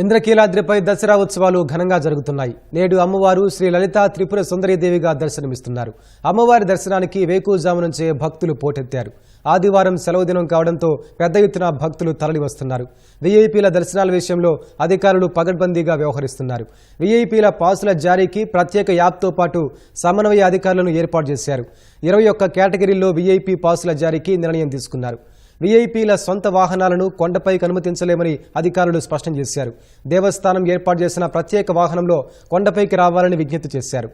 ఇంద్రకీలాద్రిపై దసరా ఉత్సవాలు ఘనంగా జరుగుతున్నాయి. నేడు అమ్మవారు శ్రీ లలితా త్రిపుర సుందరీదేవిగా దర్శనమిస్తున్నారు. అమ్మవారి దర్శనానికి వేకువజాము నుంచే భక్తులు పోటెత్తారు. ఆదివారం సెలవు దినం కావడంతో పెద్ద ఎత్తున భక్తులు తరలివస్తున్నారు. వీఐపీల దర్శనాల విషయంలో అధికారులు పగడ్బందీగా వ్యవహరిస్తున్నారు. వీఐపీల పాసుల జారీకి ప్రత్యేక యాప్తో పాటు సమన్వయ అధికారులను ఏర్పాటు చేశారు. 21 కేటగిరీల్లో వీఐపీ పాసుల జారీకి నిర్ణయం తీసుకున్నారు. వీఐపీల సొంత వాహనాలను కొండపైకి అనుమతించలేమని అధికారులు స్పష్టం చేశారు. దేవస్థానం ఏర్పాటు చేసిన ప్రత్యేక వాహనంలో కొండపైకి రావాలని విజ్ఞప్తి చేశారు.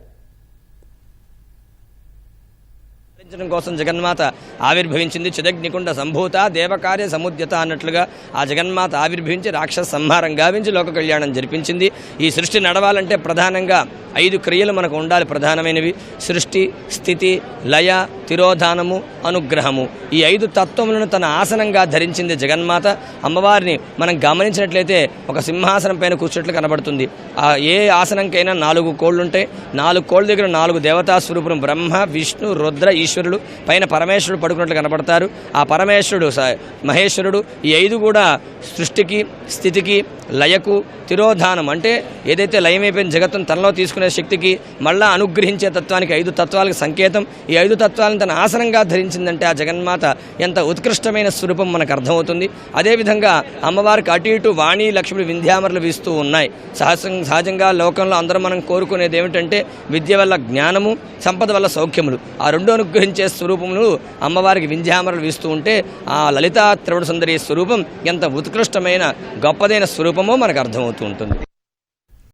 కోసం జగన్మాత ఆవిర్భవించింది. చిదగ్నికుండ సంభూత దేవకార్య సముద్యత అన్నట్లుగా ఆ జగన్మాత ఆవిర్భవించి రాక్షస సంహారం గావించి లోక కళ్యాణం జరిపించింది. ఈ సృష్టి నడవాలంటే ప్రధానంగా 5 క్రియలు మనకు ఉండాలి. ప్రధానమైనవి సృష్టి, స్థితి, లయ, తిరోధానము, అనుగ్రహము. ఈ 5 తత్వములను తన ఆసనంగా ధరించింది జగన్మాత. అమ్మవారిని మనం గమనించినట్లయితే ఒక సింహాసనం పైన కూర్చున్నట్లు కనబడుతుంది. ఏ ఆసనంకైనా 4 కోళ్ళుంటాయి. 4 కోళ్ళ దగ్గర 4 దేవతా స్వరూపులు బ్రహ్మ, విష్ణు, రుద్ర, ఈశ్వరుడు, పైన పరమేశ్వరుడు పడుకున్నట్లు కనబడతారు. ఆ పరమేశ్వరుడు మహేశ్వరుడు. ఈ 5 కూడా సృష్టికి, స్థితికి, లయకు, తిరోధానం అంటే ఏదైతే లయమైపోయిన జగత్తును తనలో తీసుకునే శక్తికి మళ్ళా అనుగ్రహించే తత్వానికి 5 తత్వాలకు సంకేతం. ఈ 5 తత్వాలను తన ఆసనంగా ధరించిందంటే ఆ జగన్మాత ఎంత ఉత్కృష్టమైన స్వరూపం మనకు అర్థమవుతుంది. అదేవిధంగా అమ్మవారికి అటు ఇటు వాణి, లక్ష్మి, వింధ్యామరులు వీస్తూ ఉన్నాయి. సహజంగా లోకంలో అందరూ మనం కోరుకునేది ఏమిటంటే విద్య వల్ల జ్ఞానము, సంపద వల్ల సౌఖ్యములు. ఆ 2 అనుగ్రహించే స్వరూపములు అమ్మవారికి వింధ్యామరులు వీస్తూ ఉంటే ఆ లలితా త్రిపుర సుందరి స్వరూపం ఎంత ఉత్కృష్టమైన గొప్పదైన స్వరూపమో మనకు అర్థమవుతూ ఉంటుంది.